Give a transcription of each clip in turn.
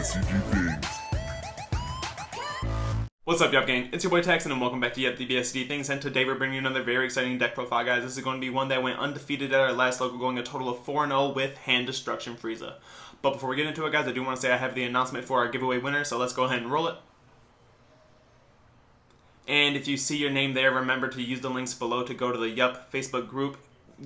DBSCG things. What's up, Yuhp gang? It's your boy Texan, and welcome back to Yuhp DBSCG things. And today we're bringing you another very exciting deck profile, guys. This is going to be one that went undefeated at our last local, going a total of 4-0 with Hand Destruction Frieza. But before we get into it, guys, I do want to say I have the announcement for our giveaway winner, so let's go ahead and roll it. And if you see your name there, remember to use the links below to go to the Yuhp Facebook group,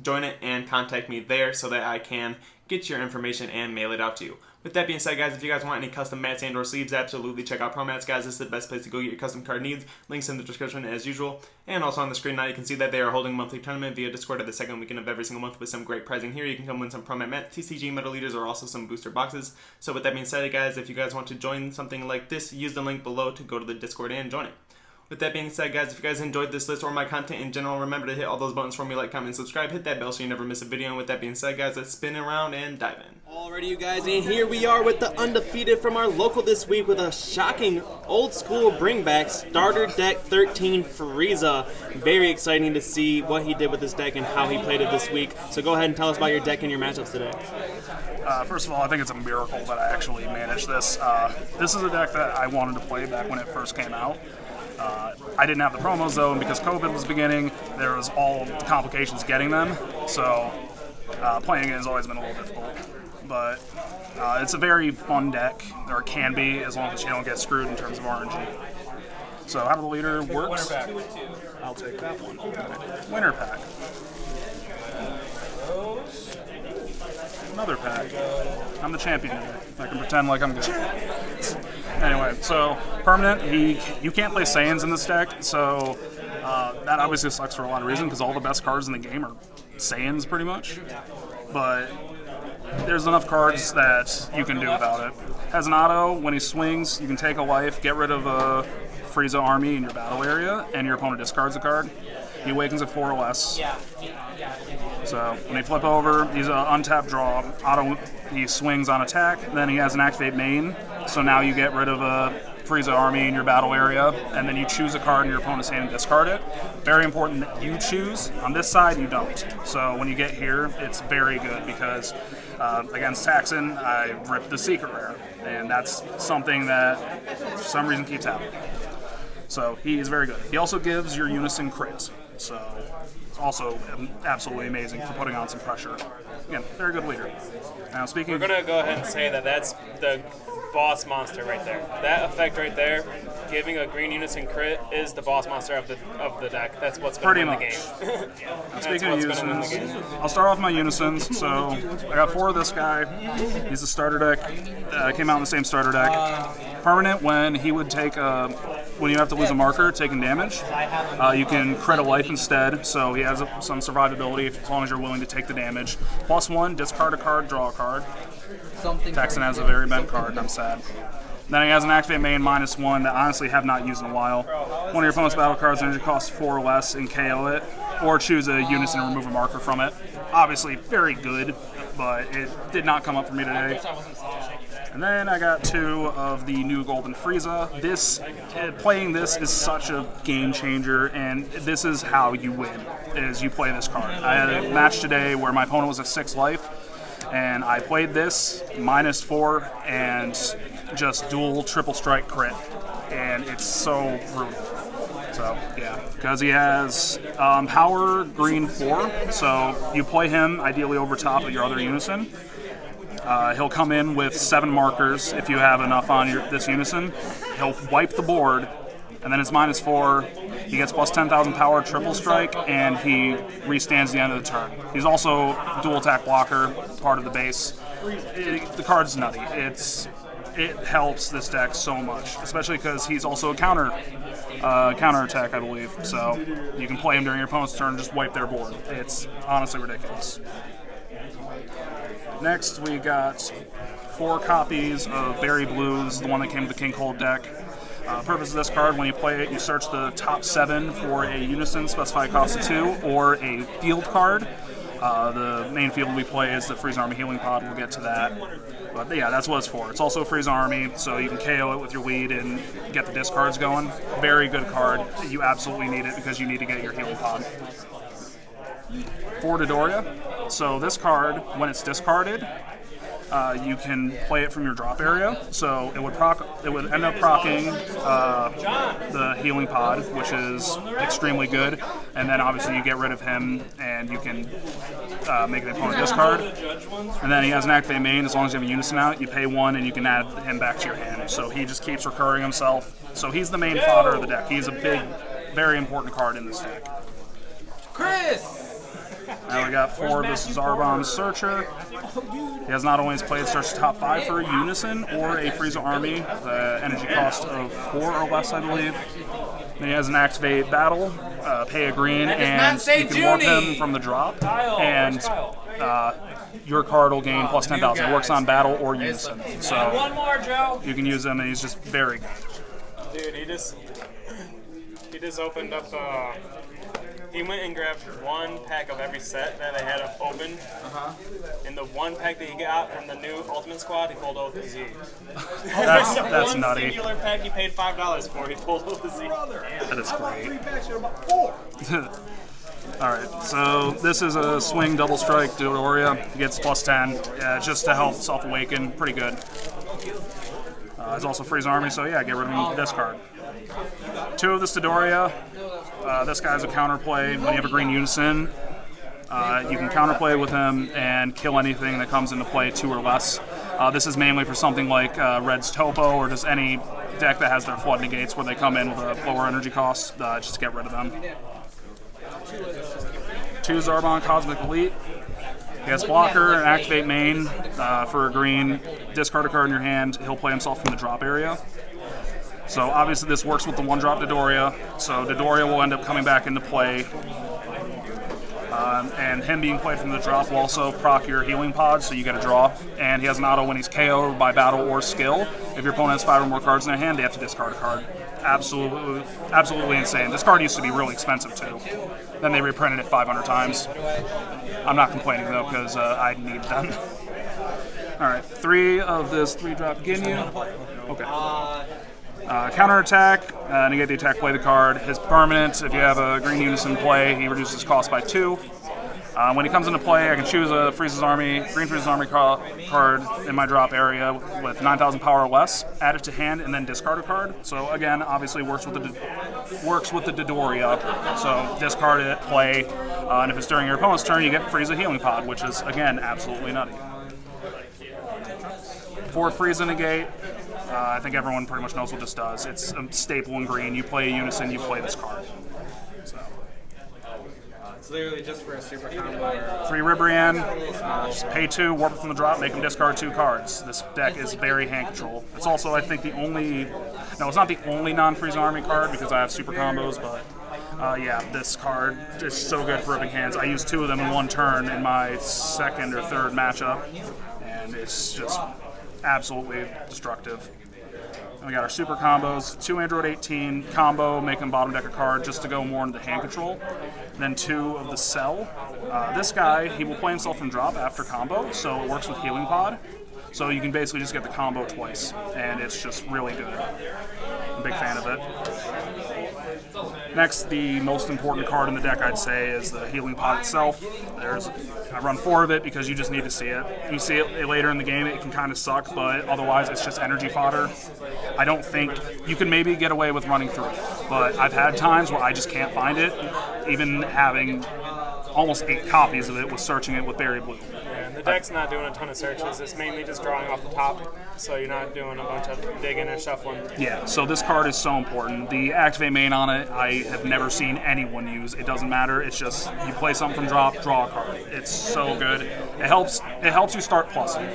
join it, and contact me there so that I can get your information and mail it out to you. With that being said, guys, if you guys want any custom mats and or sleeves, absolutely check out Promats, guys. This is the best place to go get your custom card needs. Links in the description as usual. And also on the screen now you can see that they are holding a monthly tournament via Discord at the second weekend of every single month with some great prizing here. You can come win some Promat mats, TCG metal leaders, or also some booster boxes. So with that being said, guys, if you guys want to join something like this, use the link below to go to the Discord and join it. With that being said, guys, if you guys enjoyed this list or my content in general, remember to hit all those buttons for me, like, comment, subscribe, hit that bell so you never miss a video. And with that being said, guys, let's spin around and dive in. Alrighty, you guys, and here we are with the undefeated from our local this week with a shocking old school bringback starter deck 13 Frieza. Very exciting to see what he did with this deck and how he played it this week. So go ahead and tell us about your deck and your matchups today. First of all, I think it's a miracle that I actually managed this. This is a deck that I wanted to play back when it first came out. I didn't have the promos though, and because COVID was beginning, there was all the complications getting them, so playing it has always been a little difficult. But it's a very fun deck, or it can be, as long as you don't get screwed in terms of RNG. So how the leader works, I'll take that one. Winner pack. Another pack. I'm the champion here. I can pretend like I'm good. Anyway, so permanent, you can't play Saiyans in this deck, so that obviously sucks for a lot of reasons because all the best cards in the game are Saiyans pretty much. But there's enough cards that you can do without it. Has an auto, when he swings, you can take a life, get rid of a Frieza army in your battle area, and your opponent discards a card. He awakens at 4 or less. So when they flip over, he's an untapped draw. Auto, he swings on attack. Then he has an activate main. So now you get rid of a Frieza army in your battle area, and then you choose a card in your opponent's hand and discard it. Very important that you choose. On this side, you don't. So when you get here, it's very good because against Taxon, I ripped the secret rare, and that's something that for some reason keeps happening. So he is very good. He also gives your Unison crits. So it's also absolutely amazing for putting on some pressure. Again, very good leader. Now speaking, we're gonna go ahead and say that that's the boss monster right there. That effect right there, giving a green Unison crit, is the boss monster of the deck. That's what's going to win the game. Now, speaking of Unisons, I'll start off my Unisons. So I got 4 of this guy. He's a starter deck. Came out in the same starter deck. Permanent, when he would take when you have to lose a marker, taking damage, you can crit a life instead. So he has some survivability as long as you're willing to take the damage. +1, discard a card, draw a card. Texan has a very bent card, I'm sad. Then he has an activate main -1 that I honestly have not used in a while. One of your opponent's battle cards energy costs 4 or less and KO it, or choose a Unison and remove a marker from it. Obviously very good, but it did not come up for me today. And then I got 2 of the new Golden Frieza. Playing this is such a game changer, and this is how you win, is you play this card. I had a match today where my opponent was at 6 life, and I played this -4 and just dual triple strike crit, and it's so brutal. So yeah, because he has power green 4, so you play him ideally over top of your other Unison. He'll come in with 7 markers if you have enough on this Unison. He'll wipe the board, and then it's -4. He gets plus 10,000 power, triple strike, and he restands the end of the turn. He's also dual attack blocker, part of the base. The card's nutty. It helps this deck so much, especially because he's also a counter attack, I believe. So you can play him during your opponent's turn and just wipe their board. It's honestly ridiculous. Next, we got 4 copies of Berry Blues, the one that came with the King Cold deck. Purpose of this card, when you play it, you search the top 7 for a Unison, specified cost of 2, or a field card. The main field we play is the Frieza Army Healing Pod. We'll get to that. But yeah, that's what it's for. It's also a Frieza Army, so you can KO it with your lead and get the discards going. Very good card. You absolutely need it because you need to get your Healing Pod. For Dodoria, so this card, when it's discarded, you can play it from your drop area. So it would end up proccing the healing pod, which is extremely good. And then obviously you get rid of him, and you can make the opponent discard. And then he has an activate main. As long as you have a Unison out, you pay 1, and you can add him back to your hand. So he just keeps recurring himself. So he's the main fodder of the deck. He's a big, very important card in this deck. Chris! Now we got 4 of this Zarbon Searcher. He has not only played Search top 5 for a Unison or a Frieza Army, the energy cost of 4 or less, I believe. Then he has an Activate Battle, pay a green, and you can warp him from the drop, and your card will gain plus 10,000. It works on Battle or Unison, so you can use him, and he's just very good. Dude, he just opened up. He went and grabbed 1 pack of every set that I had open. And the 1 pack that he got from the new Ultimate Squad, he pulled out the Z. That's one nutty. singular pack he paid $5 for, he pulled out the Z. That is great. Alright, so this is a swing double strike Dodoria. He gets plus 10 just to help self-awaken. Pretty good. It's also Frieza Army, so yeah, get rid of this card. 2 of this Dodoria. This guy's a counterplay. When you have a green Unison, you can counterplay with him and kill anything that comes into play 2 or less. This is mainly for something like Red's Topo or just any deck that has their flood negates where they come in with a lower energy cost, just to get rid of them. 2 Zarbon Cosmic Elite. He has blocker and activate main for a green. Discard a card in your hand. He'll play himself from the drop area. So obviously this works with the 1-drop Dodoria. So Dodoria will end up coming back into play. And him being played from the drop will also proc your healing pod, so you get a draw. And he has an auto when he's KO'd by battle or skill. If your opponent has 5 or more cards in their hand, they have to discard a card. Absolutely insane. This card used to be really expensive too. Then they reprinted it 500 times. I'm not complaining though, because I need them. Alright, 3 of this 3-drop Ginyu. Okay. Counterattack, negate the attack, play the card. His permanent, if you have a green Unison play, he reduces cost by 2. When he comes into play, I can choose a Frieza's Army, green Frieza's Army card in my drop area with 9,000 power or less, add it to hand, and then discard a card. So again, obviously works with the Dodoria. So discard it, play, and if it's during your opponent's turn, you get Frieza Healing Pod, which is again absolutely nutty. 4 Frieza negate. I think everyone pretty much knows what this does. It's a staple in green. You play a Unison, you play this card. So. It's literally just for a super combo. 3 Ribrian, just pay 2, warp it from the drop, make him discard 2 cards. This deck is very hand control. It's also, I think, it's not the only non-Frieza Army card because I have super combos, but yeah, this card is so good for ripping hands. I used 2 of them in 1 turn in my 2nd or 3rd matchup, and it's just absolutely destructive. And we got our super combos, 2 Android 18 combo, make them bottom deck a card just to go more into the hand control. And then 2 of the Cell. This guy, he will play himself from drop after combo, so it works with Healing Pod. So you can basically just get the combo twice, and it's just really good. I'm a big fan of it. Next, the most important card in the deck, I'd say, is the Healing Pod itself. I run 4 of it because you just need to see it. You see it later in the game, it can kind of suck, but otherwise it's just energy fodder. I don't think you can maybe get away with running through it, but I've had times where I just can't find it, even having almost 8 copies of it with searching it with Berry Blue. Yeah, the deck's not doing a ton of searches. It's mainly just drawing off the top, so you're not doing a bunch of digging and shuffling. Yeah, so this card is so important. The activate main on it, I have never seen anyone use. It doesn't matter. It's just you play something from drop, draw a card. It's so good. It helps you start plussing.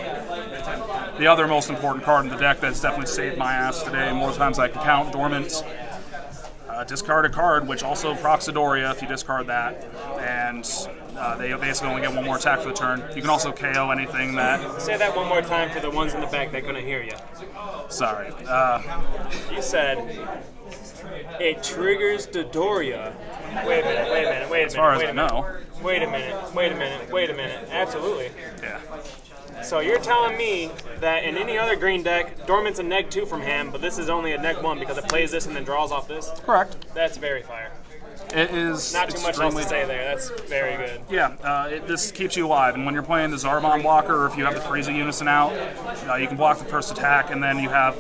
The other most important card in the deck that's definitely saved my ass today, more times I can count, Dormant. Discard a card, which also procs Dodoria if you discard that, and they basically only get 1 more attack for the turn. You can also KO anything that... Say that one more time for the ones in the back that couldn't hear you. Sorry. You said it triggers Dodoria. Wait a minute. As far as I know. Wait a minute. Absolutely. Yeah. So you're telling me that in any other green deck, Dormant's a neg 2 from hand, but this is only a neg 1 because it plays this and then draws off this? Correct. That's very fire. It is Not too much else extremely to say there. That's very good. Yeah, this keeps you alive, and when you're playing the Zarbon blocker, or if you have the Frieza Unison out, you can block the first attack, and then you have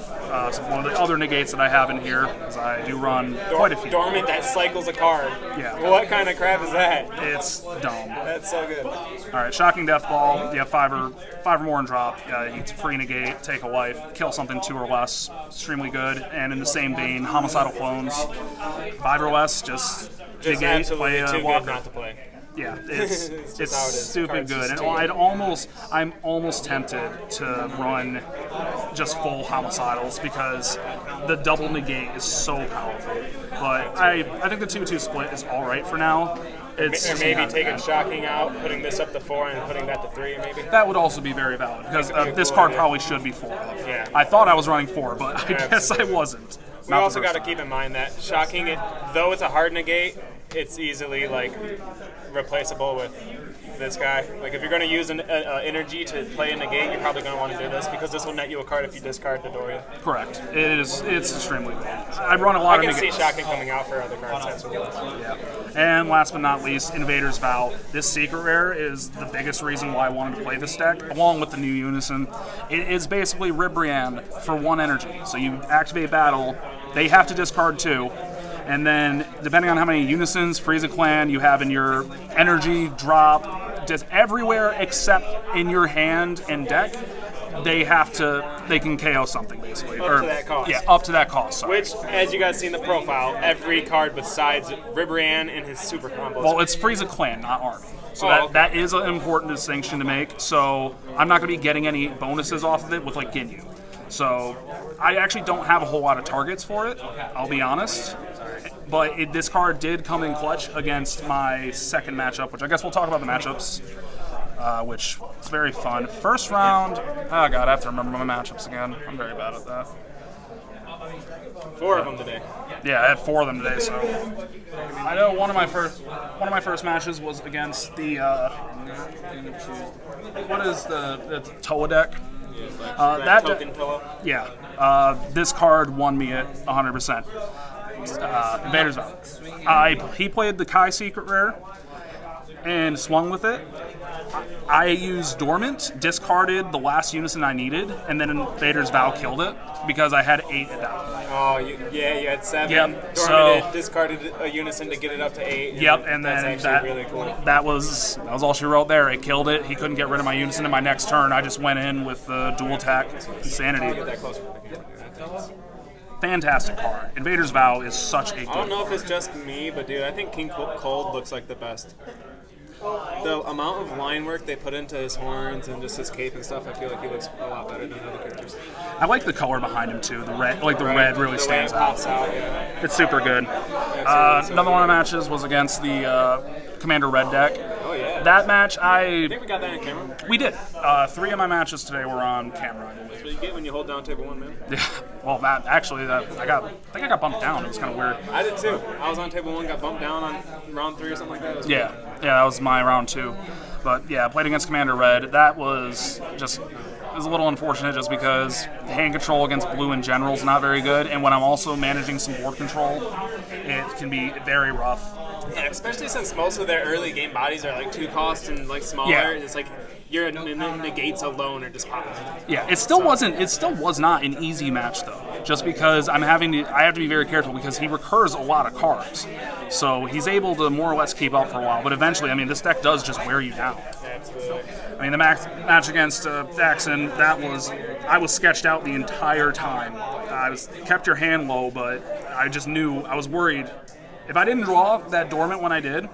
one of the other negates that I have in here, because I do run quite a few. Dormant that cycles a card. Yeah. What kind of crap is that? It's dumb. That's so good. Alright, Shocking Death Ball, you have five or more in drop, it's free negate, take a life, kill something 2 or less, extremely good, and in the same vein, Homicidal Clones, 5 or less, just negate, Absolutely play a too good walker. not to play. Yeah, it's how it is. stupid Cards good, just and I'm almost tempted to run just full homicidals because the double negate is so powerful. But I think the 2-2 split is all right for now. It's Or maybe taking Shocking out, putting this up to 4 and putting that to 3 maybe. that would also be very valid because this cool card idea. probably should be 4 of. Yeah. I thought I was running 4, but I guess I wasn't. We Not the also first got to time. keep in mind that Shocking, though it's a hard negate, it's easily like replaceable with this guy. Like if you're going to use an energy to play a negate, you're probably going to want to do this because this will net you a card if you discard Dodoria. Correct. It's extremely good. I run a I lot of can see negates. Shocking coming out for other cards. That's what it is. Yeah. And last but not least, Invader's Vow. This secret rare is the biggest reason why I wanted to play this deck, along with the new Unison. It is basically Ribrianne for 1 energy. So you activate battle, they have to discard 2, and then depending on how many Unisons, Frieza Clan you have in your energy drop, just everywhere except in your hand and deck, they can KO something basically. Up to that cost. Yeah, up to that cost. Sorry. Which, as you guys see in the profile, every card besides Ribrianne and his super combos. Well, it's Frieza Clan, not Army. So okay. that is an important distinction to make. So I'm not going to be getting any bonuses off of it with like Ginyu. So I actually don't have a whole lot of targets for it, I'll be honest. But this card did come in clutch against my second matchup, which I guess we'll talk about the matchups, which is very fun. First round, oh god, I have to remember my matchups again. I'm very bad at that. 4 of them today. Yeah, I had 4 of them today, so I know one of my first matches was against the what is the Toa deck? That token pillow. Yeah, this card won me at 100%. Invader's Vow. He played the Kai Secret Rare and swung with it. I used Dormant, discarded the last Unison I needed, and then Invader's Vow killed it because I had 8 at that point. Oh, you had 7. Yep, Dormanted, discarded a Unison to get it up to 8. Yep, and then that's that, actually really cool. that was all she wrote there. It killed it. He couldn't get rid of my Unison in my next turn. I just went in with the dual attack Insanity. Get that closer to the camera. Fantastic card. Invader's Vow is such a good I don't know if card. it's just me, but dude, I think King Cold looks like the best. The amount of line work they put into his horns and just his cape and stuff, I feel like he looks a lot better than other characters. I like the color behind him too. The red, red really The stands red out. pops out. Yeah. It's super good. Absolutely. Another one of the matches was against the Commander Red deck. Oh yeah. That match, I think we got that on camera. we did. 3 of my matches today were on camera, I believe. That's what you get when you hold down table 1, man. Yeah. Well, I think I got bumped down. It was kind of weird. I did too. I was on table 1, got bumped down on round 3 or something like that. It was Yeah, that was my round 2. But yeah, I played against Commander Red. That was just a little unfortunate just because hand control against blue in general is not very good, and when I'm also managing some board control, it can be very rough. Yeah, especially since most of their early game bodies are like 2 cost and like smaller. Yeah. It's like your negates alone are just popping. Yeah, it still was not an easy match though. Just because I have to be very careful because he recurs a lot of cards. So he's able to more or less keep up for a while, but eventually, this deck does just wear you down. Absolutely. The match against Daxon, I was sketched out the entire time. Kept your hand low, but I just knew, I was worried. If I didn't draw that Dormant when I did,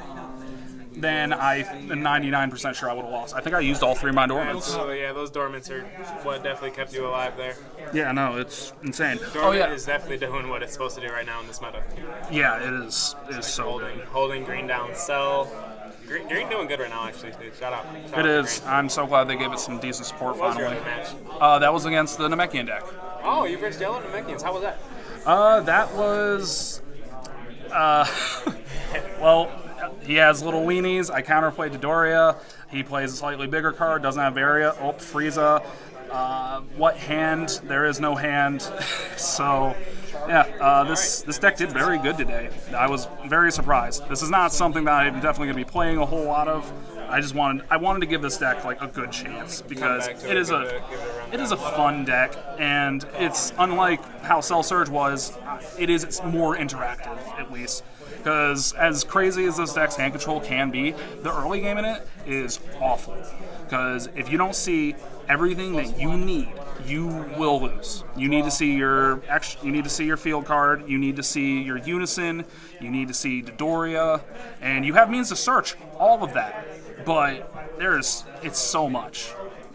then I'm 99% sure I would have lost. I think I used all 3 of my Dormants. So yeah, those Dormants are what definitely kept you alive there. Yeah, no, it's insane. Dormant is definitely doing what it's supposed to do right now in this meta. Yeah, it is so good. Holding green down, sell. Green doing good right now, actually. Dude. Shout out. It is. I'm so glad they gave it some decent support What was your finally. other match? That was against the Namekian deck. Oh, you versed Yellow Namekians. How was that? That was... well, he has little weenies. I counterplayed Dodoria. He plays a slightly bigger card, doesn't have Varia. Oh, Frieza. What hand? There is no hand. So Yeah, this deck did very good today. I was very surprised. This is not something that I'm definitely going to be playing a whole lot of. I wanted to give this deck like a good chance because it is a fun deck, and it's unlike how Cell Surge was. It's more interactive, at least. Because as crazy as this deck's hand control can be, the early game in it is awful. Because if you don't see everything that you need, you will lose. You need to see your field card. You need to see your Unison. You need to see Dodoria, and you have means to search all of that. But it's so much,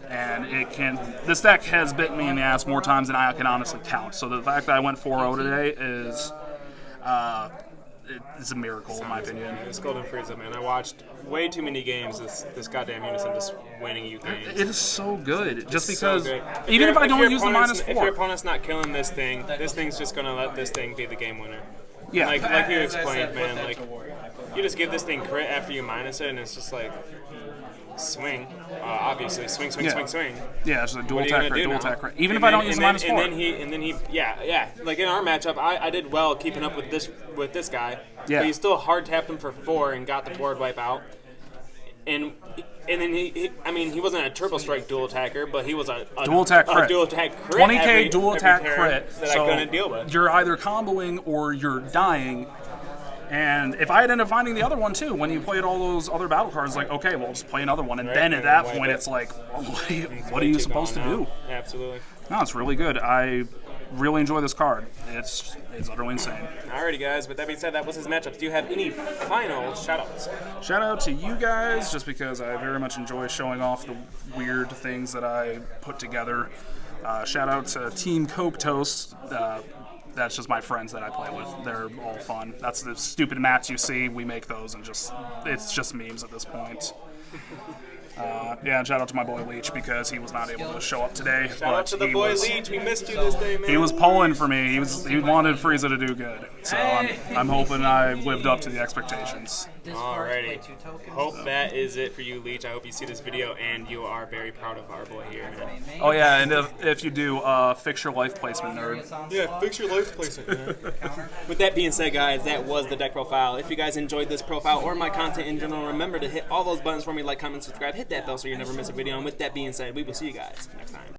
and this deck has bitten me in the ass more times than I can honestly count. So the fact that I went 4-0 today is. It's a miracle, in my opinion. It's Golden Frieza, man. I watched way too many games. This goddamn Unison just winning you games. It is so good. Just So because, good. even if I don't use the -4. If your opponent's not killing this thing's just gonna let this thing be the game winner. Yeah. Like you explained, man. Like you just give this thing crit after you minus it, and it's just like swing. Obviously, swing. Yeah, it's a dual What are you attack gonna crit, do dual now? attack crit. Even if And I then- don't use and the then- -4. And then he, yeah. Like in our matchup, I did well keeping up with this guy. Yeah. But he still hard tapped him for 4 and got the board wipe out. And then he wasn't a triple strike dual attacker, but he was a Dual attack crit. A dual attack crit. 20k dual every attack turn crit. that So I couldn't deal with. you're either comboing or you're dying. And if I had ended up finding the other one too, when you played all those other battle cards, like, okay, well, just play another one. And then at that point, it's like, well, what are you supposed to do? Absolutely. No, it's really good. I really enjoy this card. It's utterly insane. Alrighty, guys. With that being said, that was his matchups. Do you have any final shoutouts? Shout out to you guys, just because I very much enjoy showing off the weird things that I put together. Shout out to Team Coke Toast. That's just my friends that I play with. They're all fun. That's the stupid mats you see. We make those, and it's just memes at this point. And shout out to my boy Leech because he was not able to show up today. Shout out to the boy Leech. We missed you this day, man. He was pulling for me. He wanted Frieza to do good. So I'm hoping I lived up to the expectations. Alrighty. Hope that is it for you, Leech. I hope you see this video and you are very proud of our boy here, man. Oh yeah, and if you do, fix your life placement, nerd. Yeah, fix your life placement, man. With that being said, guys, that was the deck profile. If you guys enjoyed this profile or my content in general, remember to hit all those buttons for me, like, comment, subscribe, hit that bell so you never miss a video. And with that being said, we will see you guys next time.